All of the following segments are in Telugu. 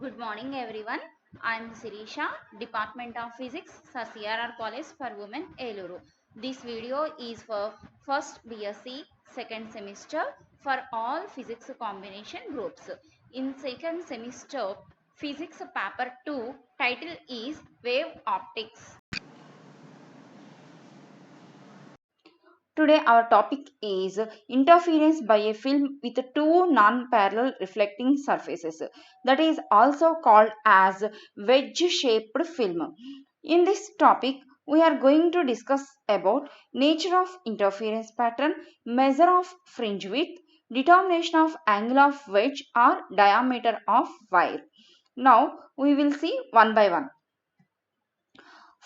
Good morning everyone. I am Sirisha, Department of Physics, CRR College for Women, Eluru. This video is for first BSc second semester for all physics combination groups. In second semester, physics paper 2 title is Wave Optics. Today our topic is interference by a film with two non-parallel reflecting surfaces, that is also called as wedge-shaped film. In this topic we are going to discuss about nature of interference pattern, measure of fringe width, determination of angle of wedge or diameter of wire. Now we will see one by one.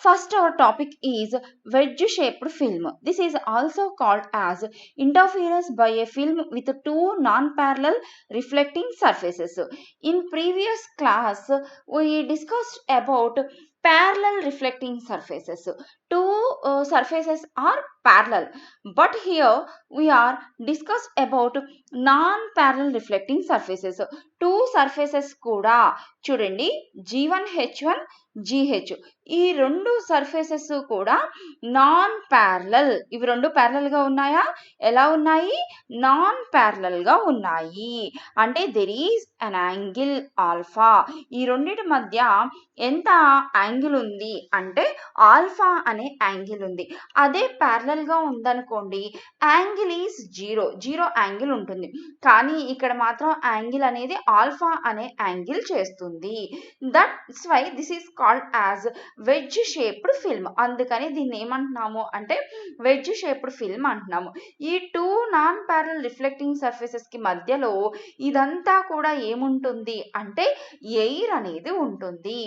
First, our topic is wedge-shaped film. This is also called as interference by a film with two non-parallel reflecting surfaces. In previous class, we discussed about parallel reflecting surfaces. Two surfaces are parallel, but here we are discussed about non-parallel reflecting surfaces. Two surfaces kuda చూడండి G1H1 GH ఈ రెండు సర్ఫేసెస్ కూడా నాన్ ప్యారలల్. ఇవి రెండు ప్యారలల్ గా ఉన్నాయా? ఎలా ఉన్నాయి? నాన్ ప్యారలల్ గా ఉన్నాయి. అంటే there is an angle alpha. ఈ రెండిటి మధ్య ఎంత యాంగిల్ ఉంది అంటే ఆల్ఫా అనే యాంగిల్ ఉంది. అదే ప్యారలల్ గా ఉందనుకోండి, యాంగిల్ ఈజ్ జీరో యాంగిల్ ఉంటుంది. కానీ ఇక్కడ మాత్రం యాంగిల్ అనేది ఆల్ఫా అనే యాంగిల్ చేస్తుంది. That's why this is called as wedge shaped film. అందుకని దీన్ని ఏమంటున్నాము అంటే వెడ్జ్ షేప్డ్ ఫిల్మ్ అంటున్నాము. ఈ two non parallel reflecting surfaces కి మధ్యలో ఇదంతా కూడా ఏముంటుంది అంటే ఎయిర్ అనేది ఉంటుంది.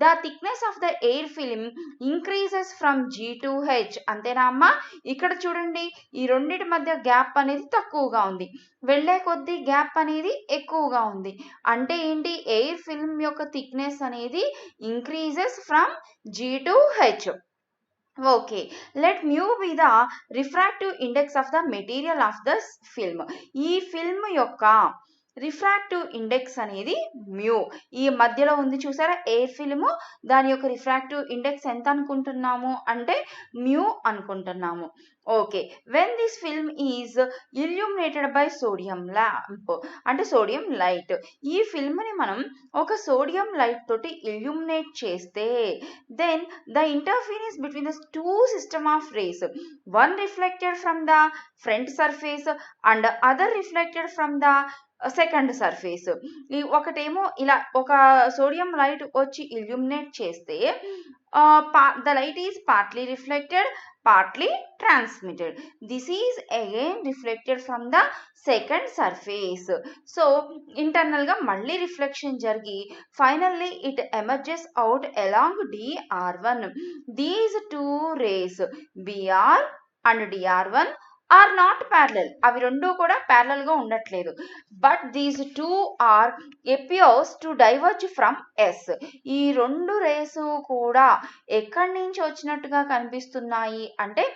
The thickness of the air film increases from G to H. అంతేనా అమ్మా? ఇక్కడ చూడండి, ఈ రెండిటి మధ్య గ్యాప్ అనేది తక్కువగా ఉంది, వెళ్ళే కొద్దీ గ్యాప్ అనేది ఎక్కువగా ఉంది. అంటే ఏంటి? ఎయిర్ ఫిల్మ్ యొక్క థిక్నెస్ అనేది increases from G to H. Okay, let mu be the refractive index of the material of the film. ఈ ఫిల్మ్ యొక్క రిఫ్రాక్టివ్ ఇండెక్స్ అనేది మ్యూ. ఈ మధ్యలో ఉంది చూసారా ఎయిర్ ఫిల్మ్, దాని యొక్క రిఫ్రాక్టివ్ ఇండెక్స్ ఎంత అనుకుంటున్నాము అంటే మ్యూ అనుకుంటున్నాము. Okay, when this film is illuminated by sodium lamp అంటే సోడియం లైట్. ఈ ఫిల్మ్ని మనం ఒక సోడియం లైట్ తోటి ఇల్యూమినేట్ చేస్తే then the interference between the two system of rays, one reflected from the front surface and other reflected from the second surface. ఒకటేమో ఇలా ఒక సోడియం లైట్ వచ్చి ఇల్యూమినేట్ చేస్తే the light is partly reflected, partly transmitted. This is again reflected from the second surface. So internal ga malli reflection jargi finally it emerges out along DR1. These two rays BR and DR1 are not parallel. అవి రెండు కూడా ప్యారలల్ గా ఉండట్లేదు. But these two are appears to diverge from S. ఈ రెండు రేసు కూడా ఎక్కడి నుంచి వచ్చినట్టుగా కనిపిస్తున్నాయి అంటే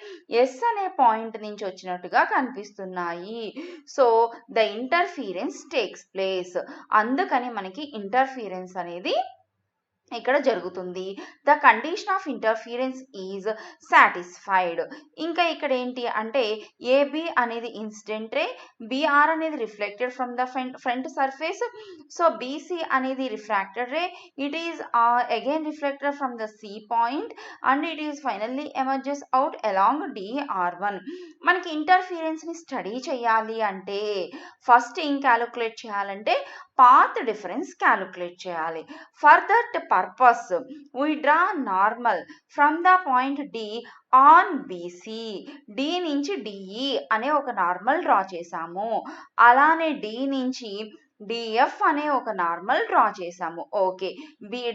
ఎస్ అనే పాయింట్ నుంచి వచ్చినట్టుగా కనిపిస్తున్నాయి. So the interference takes place. అందుకని మనకి ఇంటర్ఫీరెన్స్ అనేది ఇక్కడ జరుగుతుంది. The condition of interference is satisfied. ఇంకా ఇక్కడ ఏంటి అంటే ఏబి అనేది ఇన్సిడెంట్ రే, బిఆర్ అనేది reflected from the front surface, so BC అనేది refracted ray, it is again reflected from the C point and it is finally emerges out along DR1. మనకి ఇంటర్ఫీరెన్స్ ని స్టడీ చేయాలి అంటే ఫస్ట్ ఏం క్యాలిక్యులేట్ చేయాలంటే పాత్ డిఫరెన్స్ క్యాలిక్యులేట్ చేయాలి. For that purpose we draw normal from the point D on BC. D నుంచి DE అనే ఒక నార్మల్ డ్రా చేసాము. అలానే D నుంచి DF అనే ఒక నార్మల్ డ్రా చేసాము. ఓకే,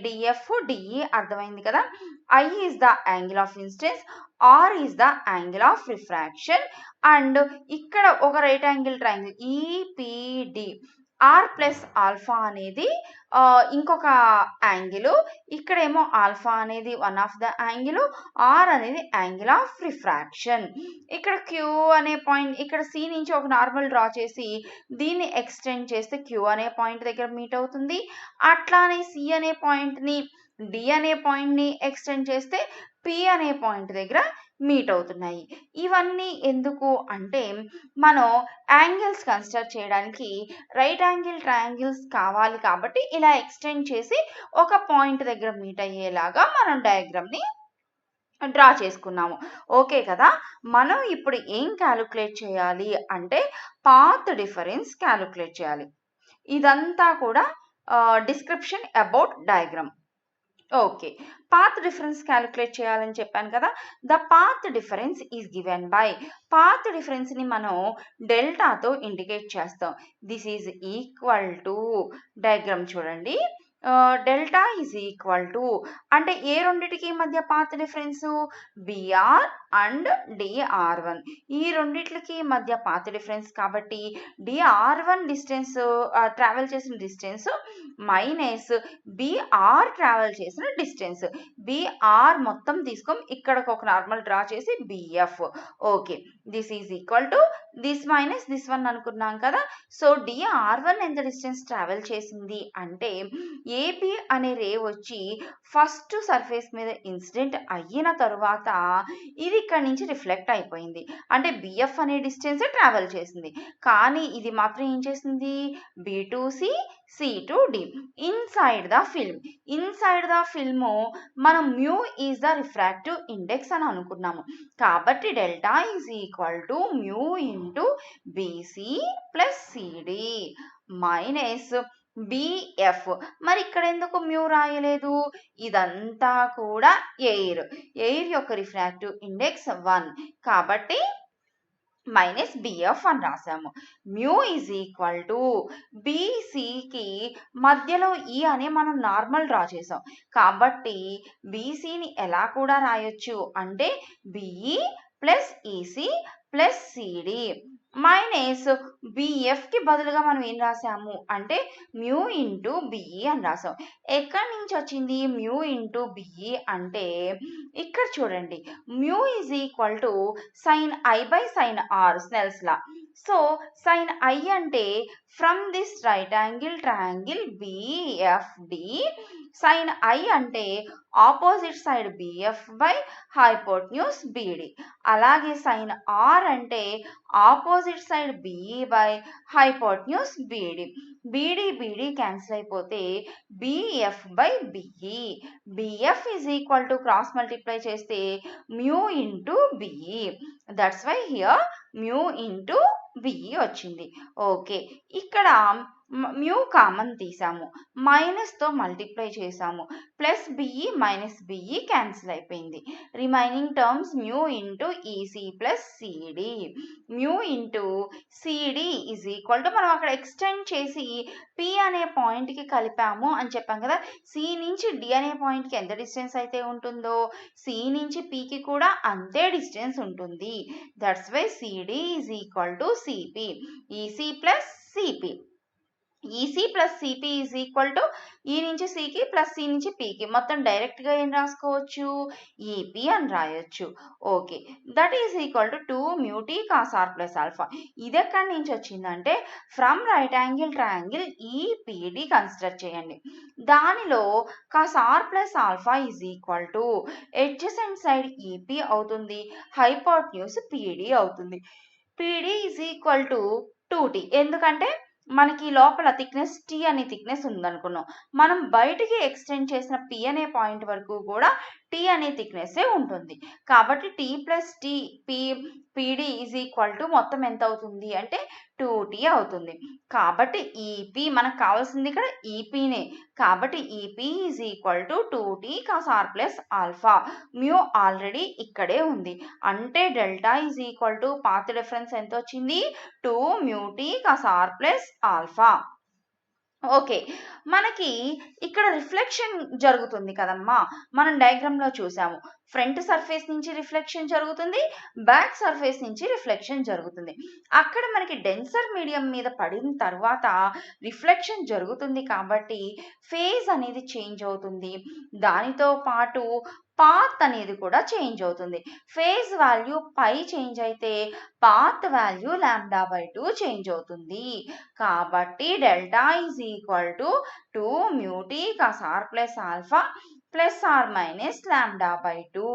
DF DE అర్థమైంది కదా. I is the angle of incidence, R is the angle of refraction, and ఇక్కడ ఒక right angle triangle EPD. R plus alpha అనేది ఇంకొక యాంగిల్, ఇక్కడేమో ఆల్ఫా అనేది one of the angle, r అనేది యాంగిల్ ఆఫ్ రిఫ్రాక్షన్. ఇక్కడ క్యూ అనే పాయింట్, ఇక్కడ సి నుంచి ఒక నార్మల్ డ్రా చేసి దీన్ని ఎక్స్టెండ్ చేస్తే క్యూ అనే పాయింట్ దగ్గర మీట్ అవుతుంది. అట్లానే సి అనే పాయింట్ని డి అనే పాయింట్ని ఎక్స్టెండ్ చేస్తే పి అనే పాయింట్ దగ్గర మీట్ అవుతున్నాయి. ఇవన్నీ ఎందుకు అంటే మనం యాంగిల్స్ కన్సిడర్ చేయడానికి రైట్ యాంగిల్ ట్రయాంగిల్స్ కావాలి కాబట్టి ఇలా ఎక్స్టెండ్ చేసి ఒక పాయింట్ దగ్గర మీట్ అయ్యేలాగా మనం డయాగ్రామ్ని డ్రా చేసుకున్నాము. ఓకే కదా. మనం ఇప్పుడు ఏం క్యాలిక్యులేట్ చేయాలి అంటే పాత్ డిఫరెన్స్ క్యాలిక్యులేట్ చేయాలి. ఇదంతా కూడా description about diagram. Okay, path difference calculate చేయాలని చెప్పాను కదా. The path difference is given by, path డిఫరెన్స్ని మనం డెల్టాతో ఇండికేట్ చేస్తాం. This is equal to, diagram చూడండి, డెల్టా ఈజ్ ఈక్వల్ టు అంటే ఏ రెండిటికి మధ్య path difference BR and DR one, ఈ రెండిట్లకి మధ్య పాత్ డిఫరెన్స్ కాబట్టి డిఆర్1 డిస్టెన్స్ ట్రావెల్ చేసిన డిస్టెన్స్ మైనస్ బిఆర్ ట్రావెల్ చేసిన డిస్టెన్స్. బిఆర్ మొత్తం తీసుకొని ఇక్కడికి ఒక నార్మల్ డ్రా చేసి BF. Okay, this is equal to this minus this one అనుకున్నాం కదా. సో డిఆర్1 ఎంత డిస్టెన్స్ ట్రావెల్ చేసింది అంటే ఏబి అనే రే వచ్చి ఫస్ట్ సర్ఫేస్ మీద ఇన్సిడెంట్ అయిన తరువాత ఇది ఇక్కడ నుంచి రిఫ్లెక్ట్ అయిపోయింది. అంటే బిఎఫ్ అనే డిస్టెన్స్ ట్రావెల్ చేసింది. కానీ ఇది మాత్రం ఏం చేసింది, B to C, C to D. Inside the film, inside the film మనం mu is the refractive index అని అనుకున్నాము. కాబట్టి delta is equal to mu into BC plus CD minus BF. మరి ఇక్కడ ఎందుకు మ్యూ రాయలేదు, ఇదంతా కూడా ఎయిర్, ఎయిర్ యొక్క రిఫ్రాక్టివ్ ఇండెక్స్ 1 కాబట్టి మైనస్ బిఎఫ్ అని రాసాము. మ్యూ ఈజ్ ఈక్వల్ టు బీసీకి మధ్యలో ఈ అనే మనం నార్మల్ డ్రా చేసాం కాబట్టి బీసీని ఎలా కూడా రాయొచ్చు అంటే BE plus EC plus CD minus బిఎఫ్కి బదులుగా మనం ఏం రాసాము అంటే మ్యూ ఇంటూ బిఈ అని రాసాం. ఎక్కడి నుంచి వచ్చింది మ్యూ ఇంటూ బిఈ అంటే ఇక్కడ చూడండి, mu is equal to sine i by sine r, Snell's law. So sine i అంటే from this right angle triangle BFD, sine i అంటే opposite side BF by hypotenuse BD. అలాగే సైన్ ఆర్ అంటే opposite side BE by hypotenuse BD. BD cancel అయిపోతే BF by BE. BF is equal to cross multiply చేస్తే mu into BE. That's why here mu into BE వచ్చింది. ఓకే, ఇక్కడ మ్యూ కామన్ తీసాము, మైనస్తో మల్టిప్లై చేసాము, plus BE minus BE cancel అయిపోయింది. Remaining terms mu into EC plus CD. Mu into CD is equal to మనం అక్కడ ఎక్స్టెండ్ చేసి పి అనే పాయింట్కి కలిపాము అని చెప్పాం కదా. సి నుంచి డి అనే పాయింట్కి ఎంత డిస్టెన్స్ అయితే ఉంటుందో సి నుంచి పికి కూడా అంతే డిస్టెన్స్ ఉంటుంది. That's why CD is equal to CP, EC plus CP. EC plus CP is equal to E నుంచి సికి ప్లస్ సి నుంచి పికి, మొత్తం డైరెక్ట్గా ఏం రాసుకోవచ్చు ఈపి అని రాయొచ్చు. Okay, that is equal to 2 mu t cos r plus alpha. ఇది ఎక్కడి నుంచి వచ్చిందంటే from right angle triangle EPD consider చేయండి. దానిలో cos r plus alpha is equal to adjacent side EP అవుతుంది, హైపోటెన్యూస్ పిడి అవుతుంది. పిడి ఈజ్ ఈక్వల్ టు 2t, ఎందుకంటే మనకి లోపల థిక్నెస్ టీ అనే థిక్నెస్ ఉందనుకున్నాం. మనం బయటికి ఎక్స్టెండ్ చేసిన పి అనే పాయింట్ వరకు కూడా టీ అనే థిక్నెస్సే ఉంటుంది. కాబట్టి t plus t PD is equal to మొత్తం ఎంత అవుతుంది అంటే 2t అవుతుంది. కాబట్టి ఈపి మనకు కావాల్సింది ఇక్కడ ఈపీనే, కాబట్టి EP is equal to 2t cos r plus alpha. Mu already ఇక్కడే ఉంది అంటే delta is equal to path difference ఎంత వచ్చింది 2 mu t cos r plus alpha. Okay. మనకి ఇక్కడ రిఫ్లెక్షన్ జరుగుతుంది కదమ్మా! మనం డయాగ్రామ్‌లో చూసాము. ఫ్రంట్ సర్ఫేస్ నుంచి రిఫ్లెక్షన్ జరుగుతుంది. బ్యాక్ సర్ఫేస్ నుంచి రిఫ్లెక్షన్ జరుగుతుంది. అక్కడ మనకి డెన్సర్ మీడియం మీద పడిన తర్వాత రిఫ్లెక్షన్ జరుగుతుంది కాబట్టి ఫేజ్ అనేది చేంజ్ అవుతుంది. దానితో పాటు పాత్ అనేది కూడా చేంజ్ అవుతుంది. ఫేజ్ వాల్యూ పై చేంజ్ అయితే పాత్ వాల్యూ λ/2 చేంజ్ అవుతుంది. కాబట్టి delta is equal to 2 mu t cos r plus alpha plus r minus λ/2.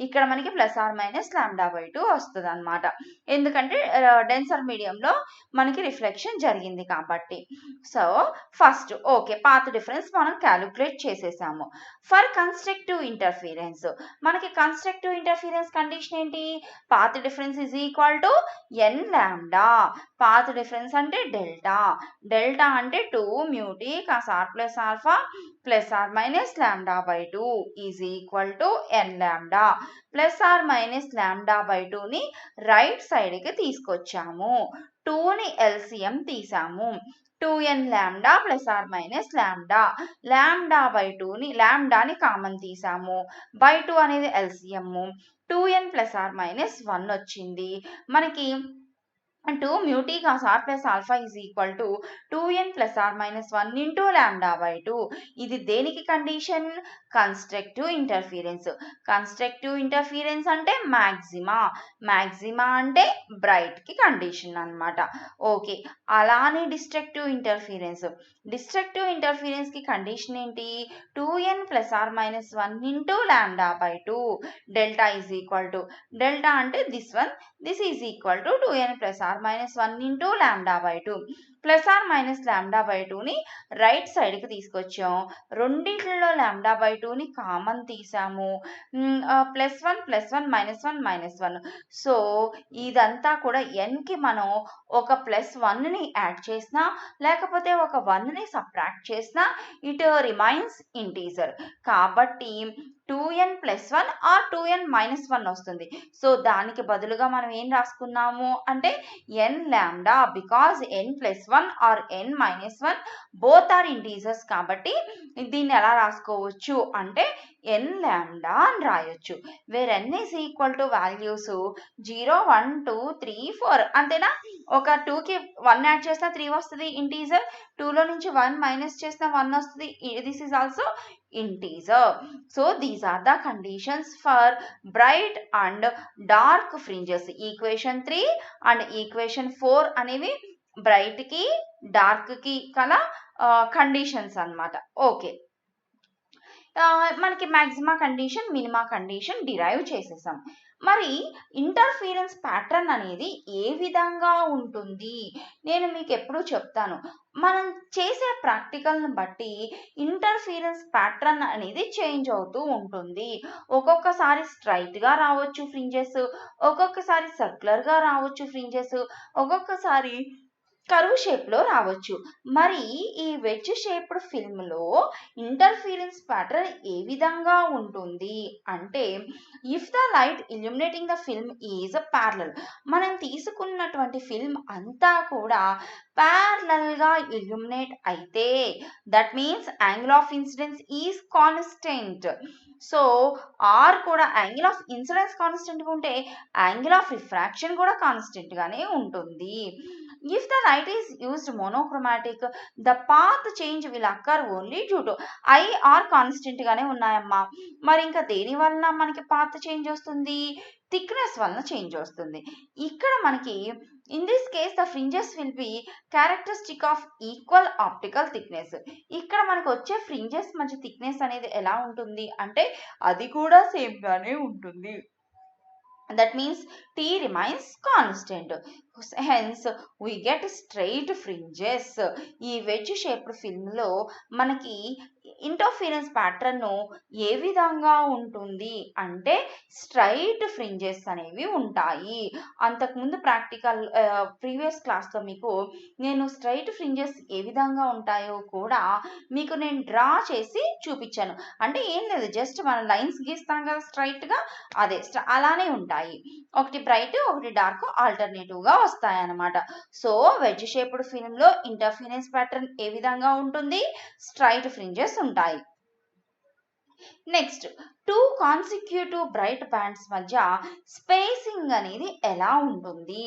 ఇక్కడ మనకి ప్లస్ ఆర్ మైనస్ λ/2 వస్తుంది అనమాట. ఎందుకంటే డెన్సర్ మీడియంలో మనకి రిఫ్లెక్షన్ జరిగింది కాబట్టి. So first okay, path difference మనం క్యాలిక్యులేట్ చేసేసాము. ఫర్ కన్స్ట్రక్టివ్ ఇంటర్ఫీరెన్స్ మనకి కన్స్ట్రక్టివ్ ఇంటర్ఫీరెన్స్ కండిషన్ ఏంటి? Path difference is equal to n lambda. Path difference అంటే డెల్టా. డెల్టా అంటే 2 mu t cos r plus alpha plus r minus λ/2 is equal to n lambda. Plus r minus λ/2 ని రైట్ సైడ్కి తీసుకొచ్చాము. 2ని LCM తీసాము. 2n lambda plus r minus lambda. λ/2ని లాంబ్డాని కామన్ తీసాము. బై 2 అనేది LCM. 2n plus r minus 1 వచ్చింది. మనకి 2 mu t cos r plus alpha is equal to 2n plus r minus 1 into λ/2. ఇది దేనికి condition? Constructive interference. Constructive interference అంటే మ్యాక్సిమా. మ్యాక్సిమా అంటే బ్రైట్కి కండిషన్ అన్నమాట. ఓకే, అలానే డిస్ట్రక్టివ్ ఇంటర్ఫీరెన్స్. డిస్ట్రక్టివ్ ఇంటర్ఫీరెన్స్కి కండిషన్ ఏంటి? 2n plus r minus 1 into λ/2. Delta is equal to delta అంటే this one, this is equal to 2n plus r minus 1 into λ/2. Plus r minus λ/2ని రైట్ సైడ్కి తీసుకొచ్చాం. రెండిట్లో λ/2ని కామన్ తీసాము. +1 +1 -1 -1. సో ఇదంతా కూడా nకి మనం ఒక +1ని యాడ్ చేసినా లేకపోతే ఒక 1ని సబ్ట్రాక్ట్ చేసినా ఇట్ రిమైన్స్ ఇంటీజర్. కాబట్టి 2n + 1 ఆర్ 2n - 1 వస్తుంది. సో దానికి బదులుగా మనం ఏం రాసుకున్నాము అంటే n lambda, because n + 1 or n - 1 both are integers కాబట్టి దీన్ని ఎలా రాసుకోవచ్చు అంటే n లాంబ్డా అని రాయొచ్చు. Where n is equal to values 0 1 2 3 4 అంతేనా? ఒక 2కి 1 యాడ్ చేసినా 3 వస్తుంది ఇంటీజర్. 2లో నుంచి 1 మైనస్ చేసినా 1 వస్తుంది. This is also integer. So these are the conditions for bright and dark fringes. Equation 3 and equation 4 అనేవి బ్రైట్ కి డార్క్ కి కల కండిషన్స్ అన్నమాట. ఓకే, మనకి మ్యాక్సిమా కండిషన్ మినిమా కండిషన్ డిరైవ్ చేసేసాం. మరి ఇంటర్ఫీరెన్స్ ప్యాటర్న్ అనేది ఏ విధంగా ఉంటుంది? నేను మీకు ఎప్పుడూ చెప్తాను, మనం చేసే ప్రాక్టికల్ని బట్టి ఇంటర్ఫీరెన్స్ ప్యాటర్న్ అనేది చేంజ్ అవుతూ ఉంటుంది. ఒక్కొక్కసారి స్ట్రైట్గా రావచ్చు ఫ్రింజెస్, ఒక్కొక్కసారి సర్క్యులర్గా రావచ్చు ఫ్రింజెస్, ఒక్కొక్కసారి కర్వ్ షేప్లో రావచ్చు. మరి ఈ వెడ్జ్ షేప్డ్ ఫిల్మ్లో ఇంటర్ఫీరెన్స్ ప్యాటర్న్ ఏ విధంగా ఉంటుంది అంటే, if the light illuminating the film is parallel. మనం తీసుకున్నటువంటి ఫిల్మ్ అంతా కూడా ప్యారలల్గా ఇల్యూమినేట్ అయితే that means angle of incidence is constant. So r కూడా యాంగిల్ ఆఫ్ ఇన్సిడెన్స్ కాన్స్టెంట్గా ఉంటే యాంగిల్ ఆఫ్ రిఫ్రాక్షన్ కూడా కాన్స్టెంట్గానే ఉంటుంది. If the light is used monochromatic, the path change will occur only due to I or constant గానే ఉన్నాయమ్మా. మరి ఇంకా దేని వలన మనకి పాత్ చేంజ్ వస్తుంది? థిక్నెస్ వలన చేంజ్ వస్తుంది. ఇక్కడ మనకి in this case the fringes will be characteristic of equal optical thickness. ఇక్కడ మనకు వచ్చే ఫ్రింజెస్ మధ్య థిక్నెస్ అనేది ఎలా ఉంటుంది అంటే అది కూడా సేమ్ గానే ఉంటుంది. That means T remains constant. Hence we get straight fringes. ఈ వెడ్జ్ షేప్డ్ ఫిల్మ్లో మనకి ఇంటర్ఫీరెన్స్ ప్యాటర్న్ ఏ విధంగా ఉంటుంది అంటే స్ట్రైట్ ఫ్రింజెస్ అనేవి ఉంటాయి. అంతకుముందు ప్రాక్టికల్ ప్రీవియస్ క్లాస్లో మీకు నేను స్ట్రైట్ ఫ్రింజెస్ ఏ విధంగా ఉంటాయో కూడా మీకు నేను డ్రా చేసి చూపించాను. అంటే ఏం లేదు, జస్ట్ మనం లైన్స్ గీస్తాం కదా స్ట్రైట్గా, అదే అలానే ఉంటాయి. ఒకటి బ్రైట్ ఒకటి డార్క్ ఆల్టర్నేటివ్గా వస్తాయన్నమాట. సో వెజ్ షేప్డ్ ఫిల్మ్లో ఇంటర్ఫిరెన్స్ ప్యాటర్న్ ఏ విధంగా ఉంటుంది? స్ట్రైట్ ఫ్రింజెస్ ఉంటాయి. Next, two consecutive bright bands మధ్య స్పేసింగ్ అనేది ఎలా ఉంటుంది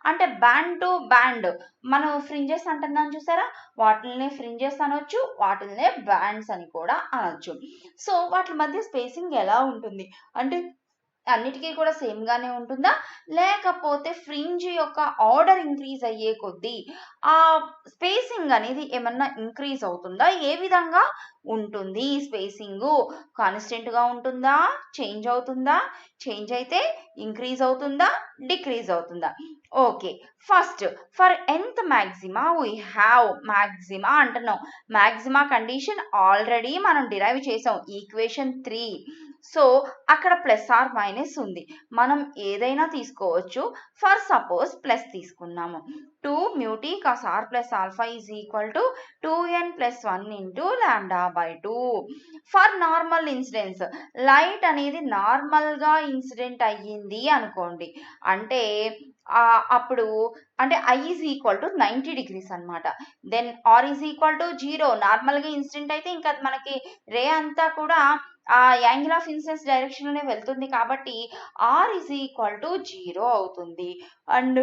అంటే బ్యాండ్ టు బ్యాండ్ మనం ఫ్రింజెస్ అంటున్నాం చూసారా, వాటిల్నే ఫ్రింజెస్ అనొచ్చు, వాటిల్నే బ్యాండ్స్ అని కూడా అనొచ్చు. సో వాటి మధ్య స్పేసింగ్ ఎలా ఉంటుంది అంటే అన్నిటికీ కూడా సేమ్ గానే ఉంటుందా, లేకపోతే ఫ్రింజ్ యొక్క ఆర్డర్ ఇంక్రీజ్ అయ్యే కొద్దీ ఆ స్పేసింగ్ అనేది ఏమన్నా ఇంక్రీజ్ అవుతుందా, ఏ విధంగా ఉంటుంది? స్పేసింగ్ కాన్స్టెంట్ గా ఉంటుందా, చేంజ్ అవుతుందా, చేంజ్ అయితే ఇంక్రీజ్ అవుతుందా, డిక్రీజ్ అవుతుందా? Okay, first for nth maxima we have maxima అంటున్నాం. మాక్సిమా కండిషన్ ఆల్రెడీ మనం డిరైవ్ చేసాం ఈక్వేషన్ 3. సో అక్కడ ప్లస్ ఆర్ మైనస్ ఉంది, మనం ఏదైనా తీసుకోవచ్చు. ఫర్ సపోజ్ ప్లస్ తీసుకున్నాము, 2 μt cos r plus alpha is equal to 2n plus 1 into lambda by 2. For normal incidence, light అనేది నార్మల్గా ఇన్సిడెంట్ అయ్యింది అనుకోండి, అంటే అప్పుడు అంటే I is equal to 90 degrees అనమాట. Then r is equal to 0, నార్మల్గా ఇన్సిడెంట్ అయితే ఇంకా మనకి రే అంతా కూడా ఆ యాంగిల్ ఆఫ్ ఇన్సిడెన్స్ డైరెక్షన్ లోనే వెళ్తుంది కాబట్టి ఆర్ ఈజ్ ఈక్వల్ టు 0 అవుతుంది. And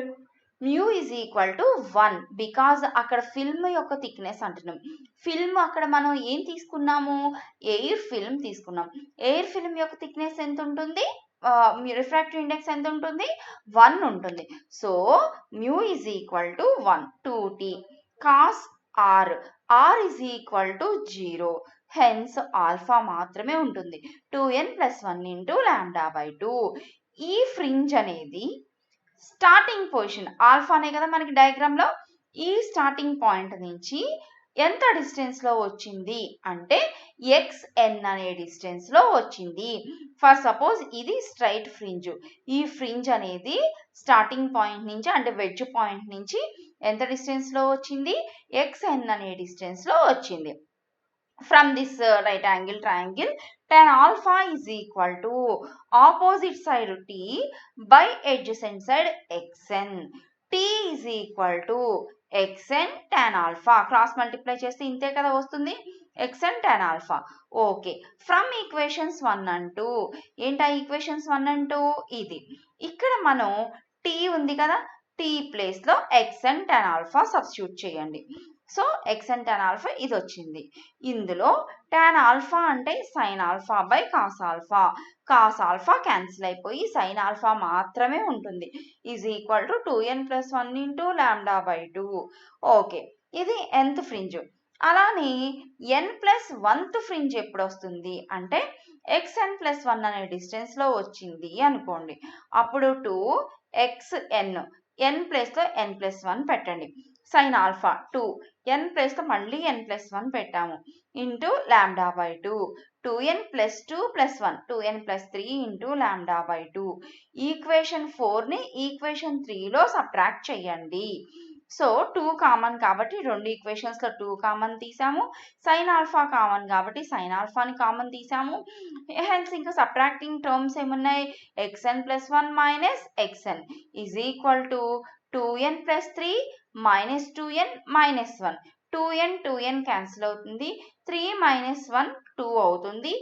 mu is equal to 1 because అక్కడ ఫిల్మ్ యొక్క థిక్నెస్ అంటున్నాం. ఫిల్మ్ అక్కడ మనం ఏం తీసుకున్నాము, ఎయిర్ ఫిల్మ్ తీసుకున్నాం. ఎయిర్ ఫిల్మ్ యొక్క థిక్నెస్ ఎంత ఉంటుంది, రిఫ్రాక్టివ్ ఇండెక్స్ ఎంత ఉంటుంది, 1 ఉంటుంది. So mu is equal to 1, 2t cos r, r is equal to 0, hence alpha మాత్రమే ఉంటుంది, 2n plus 1 into lambda by 2. ఈ ఫ్రింజ్ అనేది స్టార్టింగ్ పొజిషన్ ఆల్ఫానే కదా మనకి డయాగ్రామ్ లో, ఈ స్టార్టింగ్ పాయింట్ నుంచి ఎంత డిస్టెన్స్ లో వచ్చింది అంటే xn అనే డిస్టెన్స్ లో వచ్చింది. ఫర్ సపోజ్ ఇది స్ట్రైట్ ఫ్రింజ్, ఈ ఫ్రింజ్ అనేది స్టార్టింగ్ పాయింట్ నుంచి అంటే వెడ్జ్ పాయింట్ నుంచి ఎంత డిస్టెన్స్ లో వచ్చింది, xn అనే డిస్టెన్స్ లో వచ్చింది. From this right angle triangle, tan alpha is equal to opposite side t by adjacent side xn. T is equal to xn tan alpha. Cross multiply చేస్తే ఇంతే కదా వస్తుంది, xn tan alpha. Okay, from equations 1 and 2, ఏంటా ఈక్వేషన్స్ 1 and 2? ఇది ఇక్కడ మనం t ఉంది కదా, t ప్లేస్ లో xn tan alpha సబ్స్టిట్యూట్ చేయండి. సో xn tan alpha ఇది వచ్చింది. ఇందులో tan alpha అంటే sin alpha by cos alpha, cos alpha cancel అయిపోయి sin alpha మాత్రమే ఉంటుంది, is equal to 2n plus 1 into lambda by 2. Okay, ఇది nth ఫ్రింజ్. అలానే n ప్లస్ 1th ఫ్రింజ్ ఎప్పుడు వస్తుంది అంటే xn plus 1 అనే డిస్టెన్స్ లో వచ్చింది అనుకోండి, అప్పుడు 2xn, n ప్లేస్ లో n plus 1 పెట్టండి, sin alpha 2, n ప్లేస్ లో మళ్ళీ n plus 1 పెట్టాము, into lambda by 2, 2n plus 2 plus 1, 2n plus 3 into lambda by 2. Equation 4 ని ఈక్వేషన్ 3 లో సబ్ట్రాక్ట్ చేయండి. సో 2 కామన్ కాబట్టి రెండు ఈక్వేషన్స్ లో 2 కామన్ తీసాము, sin alpha కామన్ కాబట్టి sin alpha ని కామన్ తీసాము. హెన్స్ ఇంకా సబ్ట్రాక్టింగ్ టర్మ్స్ ఏమున్నాయి, xn plus 1 minus xn is equal to 2n plus 3 minus 2n minus 1, 2n 2n cancel అవుతుంది, 3 minus 1 2 అవుతుంది,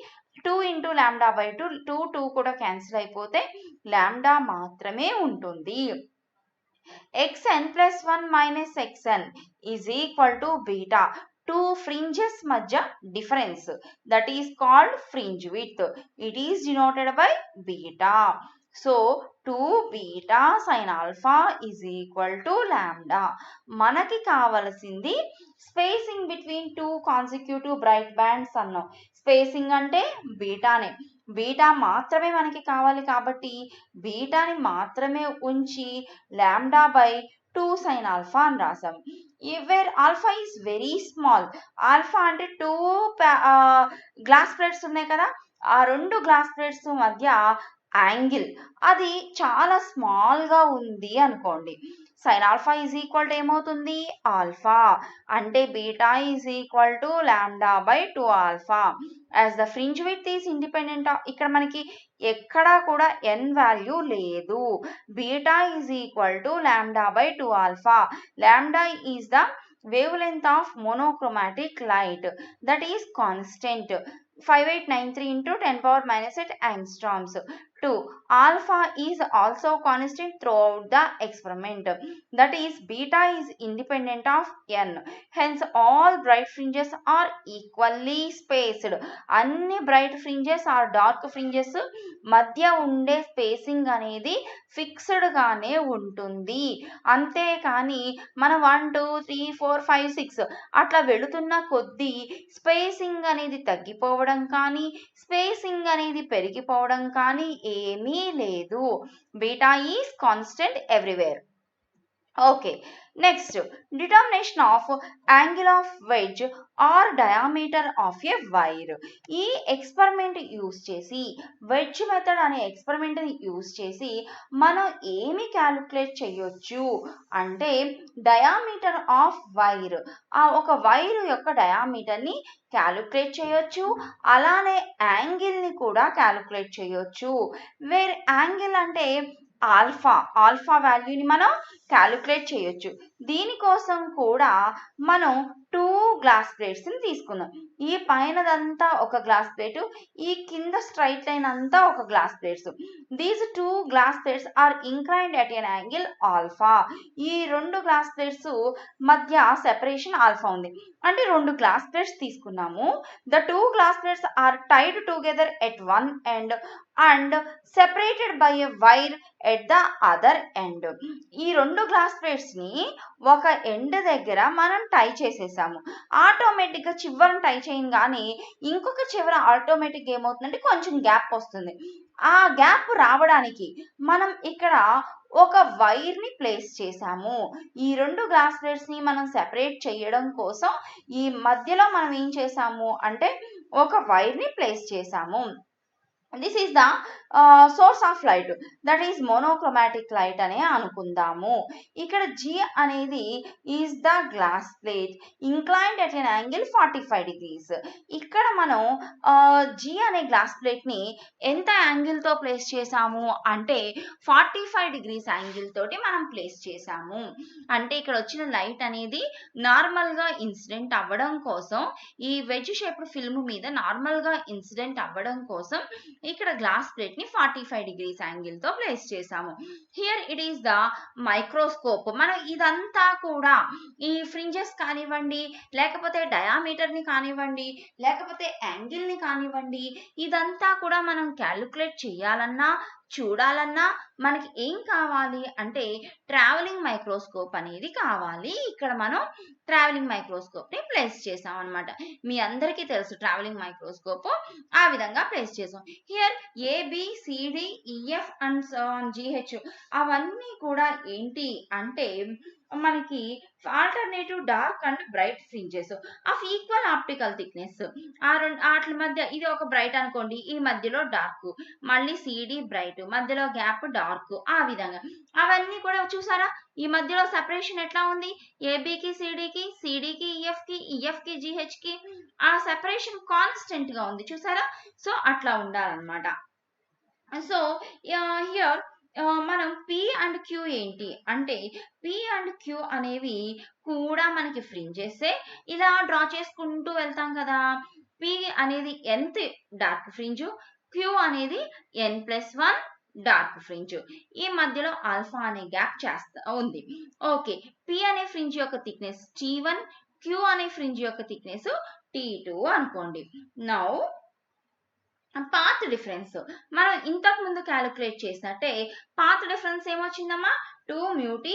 2 into lambda by 2, 2 2 కూడా క్యాన్సిల్ అయిపోతే lambda మాత్రమే ఉంటుంది. xn plus 1 minus xn is equal to beta. Two fringes మధ్య difference, that is called fringe width. It is denoted by beta. So 2 beta sin alpha is equal to lambda. మనకి కావలసింది spacing between two consecutive bright bands అన్నాం. స్పేసింగ్ అంటే బీటానే, బీటా మాత్రమే మనకి కావాలి కాబట్టి బీటాని మాత్రమే ఉంచి లాంబ్డా బై 2 సైన్ ఆల్ఫా అని రాసాం. Where alpha is very small, alpha అంటే 2 గ్లాస్ ప్లేట్స్ ఉన్నాయి కదా, ఆ 2 గ్లాస్ ప్లేట్స్ మధ్య యాంగిల్ అది చాలా స్మాల్ గా ఉంది అనుకోండి. sin alpha is equal to ఏమవుతుంది ఆల్ఫా అంటే beta is equal to lambda by 2 alpha as the fringe width is independent of ఇక్కడ మనకి ఎక్కడా కూడా n వాల్యూ లేదు beta is equal to lambda by 2 alpha lambda is the wavelength of monochromatic light that is constant 5893 into 10 power minus 8 angstroms. 2. Alpha is also constant throughout the experiment. That is, beta is independent of n. Hence, all bright fringes are equally spaced. అన్ని bright fringes or dark fringes మధ్య ఉండే స్పేసింగ్ అనేది ఫిక్స్డ్ గానే ఉంటుంది అంతేకాని మన 1 2 3 4 5 6 అట్లా వెళుతున్న కొద్దీ స్పేసింగ్ అనేది తగ్గిపోవడం కానీ స్పేసింగ్ అనేది పెరిగిపోవడం కానీ ఏమీ లేదు beta is constant everywhere okay next determination of angle of wedge or diameter of a wire ఈ ఎక్స్పెరిమెంట్ యూస్ చేసి వెడ్జ్ మెథడ్ అనే ఎక్స్పెరిమెంట్ని యూస్ చేసి మనం ఏమి క్యాలిక్యులేట్ చేయొచ్చు అంటే డయామీటర్ ఆఫ్ వైర్ ఆ ఒక వైర్ యొక్క డయామీటర్ని క్యాలిక్యులేట్ చేయొచ్చు అలానే యాంగిల్ని కూడా క్యాలిక్యులేట్ చేయొచ్చు వేర్ యాంగిల్ అంటే ఆల్ఫా వాల్యూని మనం క్యాలిక్యులేట్ చేయొచ్చు దీనికోసం కూడా మనం 2 గ్లాస్ ప్లేట్స్ని తీసుకుందాం ఈ పైనదంతా ఒక గ్లాస్ ప్లేటు ఈ కింద స్ట్రైట్ లైన్ అంతా ఒక glass plates these 2 glass plates are inclined at an angle alpha ఈ 2 గ్లాస్ ప్లేట్స్ మధ్య సెపరేషన్ ఆల్ఫా ఉంది అంటే 2 గ్లాస్ ప్లేట్స్ తీసుకున్నాము the 2 glass plates are tied together at one end and separated by a wire at the other end ఈ 2 గ్లాస్ ప్లేట్స్ ని ఒక ఎండ్ దగ్గర మనం టై చేసేసాము ఆటోమేటిక్గా చివరను టై చేయగానే ఇంకొక చివర ఆటోమేటిక్గా ఏమవుతుందంటే కొంచెం గ్యాప్ వస్తుంది ఆ గ్యాప్ రావడానికి మనం ఇక్కడ ఒక వైర్ని ప్లేస్ చేసాము ఈ 2 గ్లాస్ ప్లేట్స్ని మనం సెపరేట్ చేయడం కోసం ఈ మధ్యలో మనం ఏం చేసాము అంటే ఒక వైర్ని ప్లేస్ చేసాము this is the source of light that is monochromatic light అనే అనుకుందాము ఇక్కడ G అనేది is the glass plate inclined at an angle 45 degrees ఇక్కడ మనం G అనే గ్లాస్ ప్లేట్ని ఎంత యాంగిల్తో ప్లేస్ చేసాము అంటే 45 degrees యాంగిల్ తోటి మనం ప్లేస్ చేసాము అంటే ఇక్కడ వచ్చిన లైట్ అనేది నార్మల్గా ఇన్సిడెంట్ అవ్వడం కోసం ఈ వెజ్ షేప్డ్ ఫిల్మ్ మీద నార్మల్గా ఇన్సిడెంట్ అవ్వడం కోసం ఇక్కడ గ్లాస్ ప్లేట్ ని 45 degrees యాంగిల్ తో ప్లేస్ చేసాము here it is the microscope మనం ఇదంతా కూడా ఈ ఫ్రింజెస్ కానివ్వండి లేకపోతే డయామీటర్ ని కానివ్వండి లేకపోతే యాంగిల్ ని కానివ్వండి ఇదంతా కూడా మనం క్యాలిక్యులేట్ చేయాలన్నా చూడాలన్నా మనకి ఏం కావాలి అంటే ట్రావెలింగ్ మైక్రోస్కోప్ అనేది కావాలి ఇక్కడ మనం ట్రావెలింగ్ మైక్రోస్కోప్ ని ప్లేస్ చేసాం అనమాట మీ అందరికీ తెలుసు ట్రావెలింగ్ మైక్రోస్కోప్ ఆ విధంగా ప్లేస్ చేసాం హియర్ ABCDEF అండ్ GH అవన్నీ కూడా ఏంటి అంటే మనకి alternative dark and bright fringes of equal optical thickness వాటి మధ్య ఇది ఒక బ్రైట్ అనుకోండి ఈ మధ్యలో డార్క్ మళ్ళీ CD బ్రైట్ మధ్యలో గ్యాప్ డార్క్ ఆ విధంగా అవన్నీ కూడా చూసారా ఈ మధ్యలో సెపరేషన్ ఎట్లా ఉంది ఏబికి సిడికి సిడికి ఈఎఫ్కి ఈఎఫ్కి జిహెచ్కి ఆ సెపరేషన్ కాన్స్టెంట్ గా ఉంది చూసారా సో అట్లా ఉండాలన్నమాట సో హియర్ మనం P అండ్ Q ఏంటి అంటే P అండ్ Q అనేవి కూడా మనకి ఫ్రింజెస్ ఇలా డ్రా చేసుకుంటూ వెళ్తాం కదా P అనేది nth డార్క్ ఫ్రింజ్ Q అనేది n+1 డార్క్ ఫ్రింజ్ ఈ మధ్యలో ఆల్ఫా అనే గ్యాప్ చేస్తా ఉంది ఓకే P అనే ఫ్రింజ్ యొక్క థిక్నెస్ T1 Q అనే ఫ్రింజ్ యొక్క థిక్నెస్ T2 అనుకోండి నౌ పాత్ డిఫరెన్స్ మనం ఇంతకు ముందు క్యాలిక్యులేట్ చేసినట్టే path difference ఏమొచ్చిందమ్మా 2 μt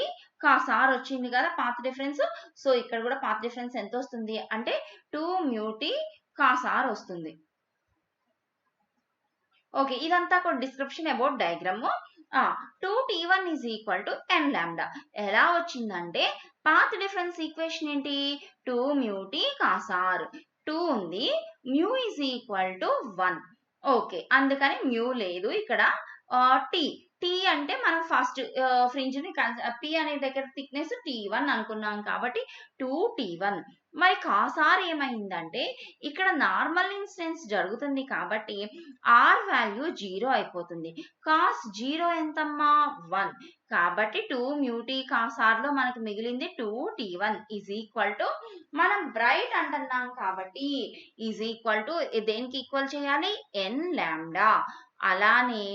cos r వచ్చింది కదా పాత్ డిఫరెన్స్ సో ఇక్కడ కూడా పాత్ డిఫరెన్స్ ఎంత వస్తుంది అంటే 2 μt cos r వస్తుంది ఓకే ఇదంతా కూడా description about diagram 2t1 is equal to n lambda ఎలా వచ్చిందంటే పాత్ డిఫరెన్స్ ఈక్వేషన్ ఏంటి 2 μt cos r 2 ఉంది mu is equal to 1 okay అందుకని మ్యూ లేదు ఇక్కడ T టీ అంటే మనం ఫస్ట్ ఫ్రింజ్ని పి అనే దగ్గర థిక్నెస్ T1 అనుకున్నాం కాబట్టి 2T1. మరి కాసార్ ఏమైందంటే ఇక్కడ నార్మల్ ఇన్సిడెన్స్ జరుగుతుంది కాబట్టి ఆర్ వాల్యూ 0 అయిపోతుంది. కాస్ 0 ఎంతమ్మా 1 కాబట్టి 2 మ్యూటీ కాసార్లో మనకి మిగిలింది 2T1 ఈజ్ ఈక్వల్ టు మనం బ్రైట్ అంటున్నాం కాబట్టి ఈజ్ ఈక్వల్ టు దేనికి ఈక్వల్ చేయాలి ఎన్ లాంబ్డా. అలానే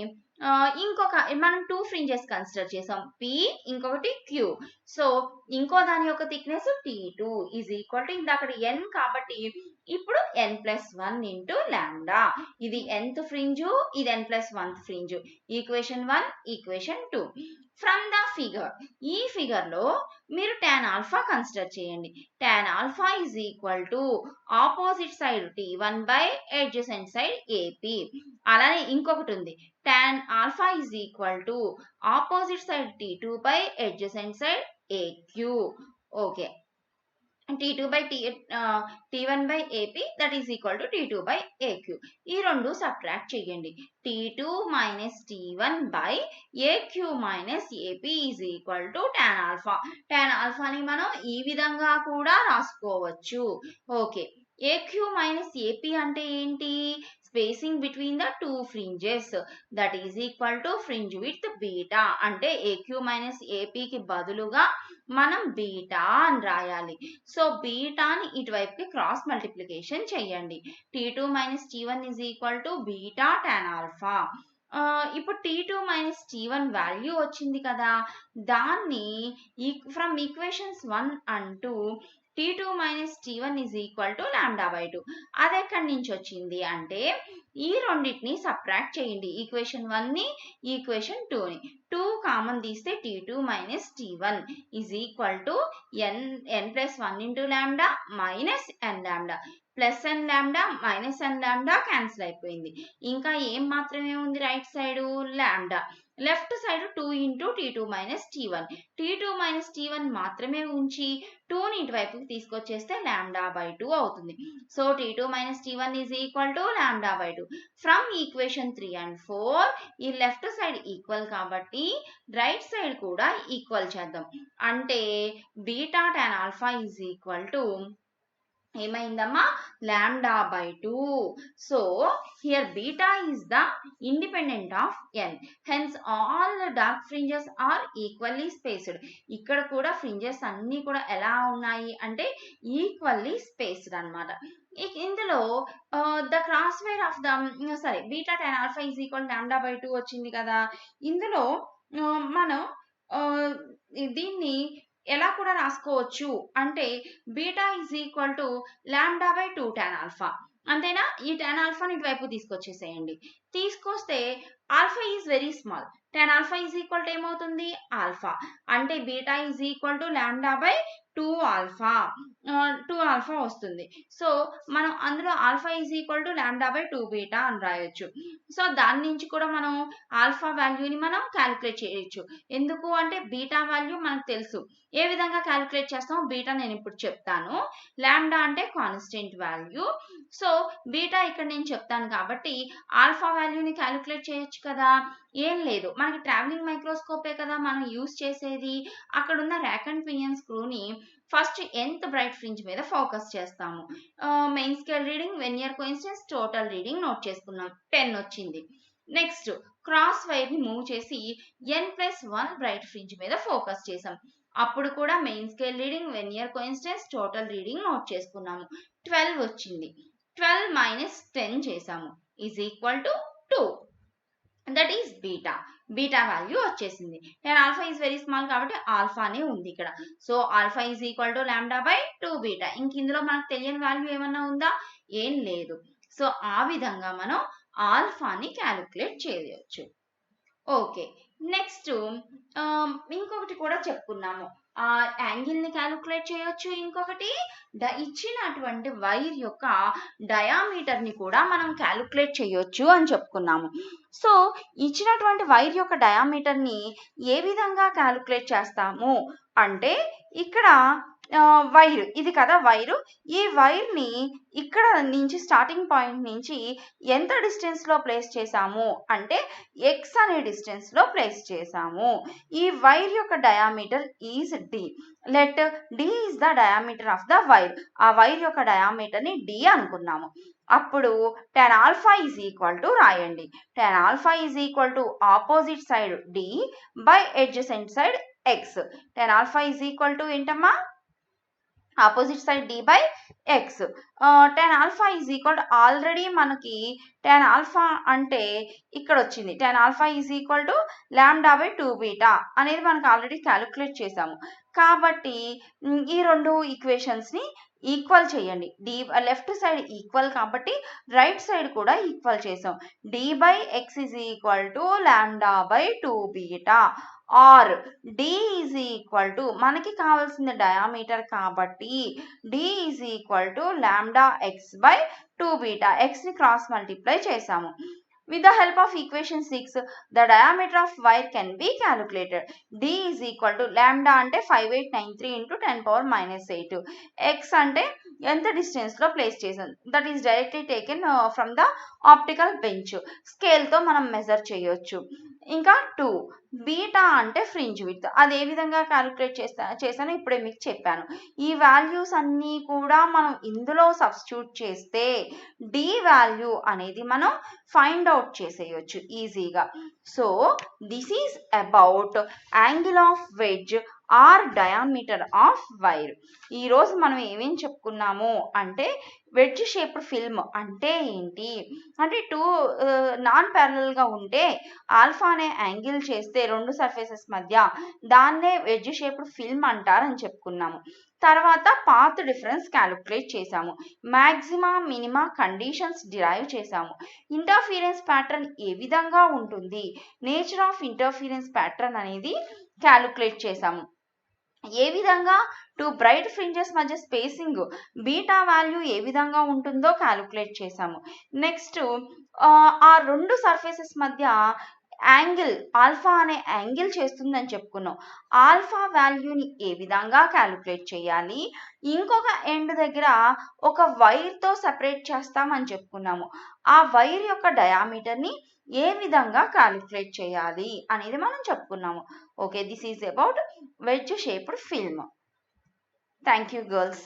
ఇంకొక మనం 2 ఫ్రింజెస్ కన్సిడర్ చేసాం పి ఇంకొకటి క్యూ. సో ఇంకో దాని యొక్క thickness T2 is equal to ఇందాక n కాబట్టి ఇప్పుడు n+1 ఇంటూ లాంబ్డా. ఇది nth ఫ్రింజు, ఇది n+1th fringe. Equation 1 equation 2. From the figure ఈ ఫిగర్ లో మీరు tan ఆల్ఫా కన్సిడర్ చేయండి. tan alpha is equal to opposite side T1 by adjacent side AP. అలానే ఇంకొకటి ఉంది tan alpha is equal to opposite side T2 by adjacent side AQ. Okay, T2 by T1 by AP that is equal to T2 by AQ. ఈ రెండు సబ్ట్రాక్ట్ చేయండి. T2 minus T1 by AQ minus AP is equal to tan alpha. tan alpha ని మనం ఈ విధంగా కూడా రాసుకోవచ్చు. ఓకే, AQ minus AP అంటే ఏంటి? Spacing between the two fringes that is equal to fringe with beta. అంటే AQ మైనస్ ఏపీకి బదులుగా మనం బీటా అని రాయాలి. సో బీటాని ఇటువైపుకి క్రాస్ మల్టిప్లికేషన్ చేయండి. T2 minus T1 is equal to beta tan alpha. ఇప్పుడు T2 మైనస్ T1 వాల్యూ వచ్చింది కదా, దాన్ని from equations 1 and 2 T2 minus T1 is equal to lambda by 2. అది ఎక్కడి నుంచి వచ్చింది అంటే ఈ రెండింటిని సబ్ట్రాక్ట్ చేయండి. ఈక్వేషన్ 1ని ఈక్వేషన్ 2ని 2 కామన్ తీస్తే T2 minus T1 is equal to n plus 1 into lambda minus n lambda. Plus n lambda minus n lambda cancel అయిపోయింది. ఇంకా ఏం మాత్రమే ఉంది right side lambda. Left side 2 into T2 minus T1. T2 minus T1 మాత్రమే ఉంచి 2ని ఇటువైపుకి తీసుకొచ్చేస్తే లాంబ్డా బై 2 అవుతుంది. So T2 minus T1 is equal to lambda by 2. From equation 3 and 4 ఈ లెఫ్ట్ సైడ్ ఈక్వల్ కాబట్టి రైట్ సైడ్ కూడా ఈక్వల్ చేద్దాం. అంటే beta tan alpha is equal to ఏమైందమ్మా lambda by 2. So here beta is the independent of n. Hence all dark fringes are equally spaced. ఇక్కడ కూడా ఫ్రింజెస్ అన్నీ కూడా ఎలా ఉన్నాయి అంటే ఈక్వల్లీ స్పేస్డ్ అన్నమాట. ఇందులో the cross wire of the beta tan alpha is equal lambda by 2 వచ్చింది కదా. ఇందులో మనం దీన్ని ఎలా కూడా రాసుకోవచ్చు అంటే beta is equal to lambda by 2 tan alpha. అంతేనా? ఈ టాన్ ఆల్ఫాని ఇటువైపు తీసుకొచ్చేసేయండి. తీసుకొస్తే alpha is very small. Tan alpha is equal to ఏమవుతుంది ఆల్ఫా. అంటే beta is equal to lambda by 2 alpha. 2 alpha వస్తుంది. సో మనం అందులో alpha is equal to lambda by 2 beta అని రాయొచ్చు. సో దాని నుంచి కూడా మనం ఆల్ఫా వాల్యూని మనం క్యాలిక్యులేట్ చేయొచ్చు. ఎందుకు అంటే బీటా వాల్యూ మనకు తెలుసు. ఏ విధంగా క్యాలిక్యులేట్ చేస్తామో బీటా నేను ఇప్పుడు చెప్తాను. లాంబ్డా అంటే కాన్స్టెంట్ వాల్యూ. సో బీటా ఇక్కడ నేను చెప్తాను కాబట్టి ఆల్ఫా వాల్యూని క్యాలిక్యులేట్ చేయొచ్చు కదా. ఏం లేదు, మనకి ట్రావెలింగ్ మైక్రోస్కోపే కదా మనం యూజ్ చేసేది. అక్కడ ఉన్న ర్యాక్ అండ్ పినియన్ స్క్రూని ఫస్ట్ nth బ్రైట్ ఫ్రింజ్ మీద ఫోకస్ చేస్తాము. Main scale reading, vernier coincidence, total reading note చేసుకున్నాం. 10 వచ్చింది. నెక్స్ట్ క్రాస్ వైర్ ని మూవ్ చేసి n+1 బ్రైట్ ఫ్రింజ్ మీద ఫోకస్ చేసాం. అప్పుడు కూడా main scale reading, vernier coincidence, total reading note చేసుకున్నాము. 12 వచ్చింది. 12 మైనస్ 10 చేసాము is equal to 2. That is beta. Beta value వచ్చేసింది. And alpha is very small కాబట్టి ఆల్ఫానే ఉంది ఇక్కడ. So alpha is equal to lambda by 2 beta. ఇంక ఇందులో మనకు తెలియని వాల్యూ ఏమన్నా ఉందా? ఏం లేదు. సో ఆ విధంగా మనం ఆల్ఫాని క్యాలిక్యులేట్ చేయవచ్చు. ఓకే, నెక్స్ట్ ఇంకొకటి కూడా చెప్పుకున్నాము. ఆ యాంగిల్ ని క్యాలిక్యులేట్ చేయొచ్చు. ఇంకొకటి ఇచ్చినటువంటి వైర్ యొక్క డయామీటర్ ని కూడా మనం క్యాలిక్యులేట్ చేయొచ్చు అని చెప్పుకున్నాము. సో ఇచ్చినటువంటి వైర్ యొక్క డయామీటర్ ని ఏ విధంగా క్యాలిక్యులేట్ చేస్తాము అంటే ఇక్కడ వైర్ ఇది కదా వైరు. ఈ వైర్‌ని ఇక్కడ నుంచి స్టార్టింగ్ పాయింట్ నుంచి ఎంత డిస్టెన్స్‌లో ప్లేస్ చేశాము అంటే x అనే డిస్టెన్స్‌లో ప్లేస్ చేశాము. ఈ వైర్ యొక్క diameter is d. Let d is the diameter of the wire. ఆ వైర్ యొక్క డయామీటర్‌ని d అనుకున్నాము. అప్పుడు tan alpha is equal to రాయండి. tan alpha is equal to opposite side d by adjacent side x. tan alpha is equal to ఏంటమ్మా? Opposite side d by x. tan alpha is equal to already మనకి tan ఆల్ఫా అంటే ఇక్కడ వచ్చింది. tan alpha is equal to lambda by 2 beta అనేది మనకు ఆల్రెడీ క్యాలిక్యులేట్ చేసాము. కాబట్టి ఈ రెండు ఈక్వేషన్స్ని ఈక్వల్ చేయండి. లెఫ్ట్ సైడ్ ఈక్వల్ కాబట్టి రైట్ సైడ్ కూడా ఈక్వల్ చేసాం. d by x is equal to lambda by 2 beta or d is equal to మనకి కావాల్సిన డయామీటర్ కాబట్టి d is equal to lambda x by 2 beta. xని క్రాస్ మల్టిప్లై చేసాము. With the help of equation 6, the diameter of wire can be calculated. D is equal to lambda అంటే 5893 into 10 power minus 8. X అంటే ఎంత డిస్టెన్స్లో ప్లేస్ చేసాం. That is directly taken from the optical bench. స్కేల్తో మనం మెజర్ చేయొచ్చు. ఇంకా 2 బీటా అంటే ఫ్రింజ్ విడ్త్. అది ఏ విధంగా క్యాలిక్యులేట్ చేశానో ఇప్పుడే మీకు చెప్పాను. ఈ వాల్యూస్ అన్నీ కూడా మనం ఇందులో సబ్స్టిట్యూట్ చేస్తే d వాల్యూ అనేది మనం ఫైండ్ అవుట్ చేసేయచ్చు ఈజీగా. So this is about angle of wedge or diameter of wire. ఈరోజు మనం ఏమేం చెప్పుకున్నాము అంటే వెడ్జ్ షేప్డ్ ఫిల్మ్ అంటే ఏంటి అంటే నాన్ ప్యారలల్గా ఉంటే ఆల్ఫా అనే యాంగిల్ చేస్తే రెండు సర్ఫేసెస్ మధ్య దాన్నే వెడ్జ్ షేప్డ్ ఫిల్మ్ అంటారని చెప్పుకున్నాము. తర్వాత పాత్ డిఫరెన్స్ క్యాలిక్యులేట్ చేసాము. మ్యాక్సిమా మినిమా కండిషన్స్ డిరైవ్ చేసాము. ఇంటర్ఫీరెన్స్ ప్యాటర్న్ ఏ విధంగా ఉంటుంది, నేచర్ ఆఫ్ ఇంటర్ఫీరెన్స్ ప్యాటర్న్ అనేది క్యాలిక్యులేట్ చేసాము. ఏ విధంగా టూ బ్రైట్ ఫ్రింజెస్ మధ్య స్పేసింగ్ బీటా వాల్యూ ఏ విధంగా ఉంటుందో క్యాలిక్యులేట్ చేసాము. నెక్స్ట్ ఆ రెండు సర్ఫేసెస్ మధ్య యాంగిల్ ఆల్ఫా అనే యాంగిల్ చేస్తుందని చెప్పుకున్నాం. ఆల్ఫా వాల్యూని ఏ విధంగా క్యాలిక్యులేట్ చేయాలి, ఇంకొక ఎండ్ దగ్గర ఒక వైర్తో సెపరేట్ చేస్తామని చెప్పుకున్నాము. ఆ వైర్ యొక్క డయామీటర్ని ఏ విధంగా క్యాలిక్యులేట్ చేయాలి అనేది మనం చెప్పుకున్నాము. Okay, this is about wedge shaped film. Thank you girls.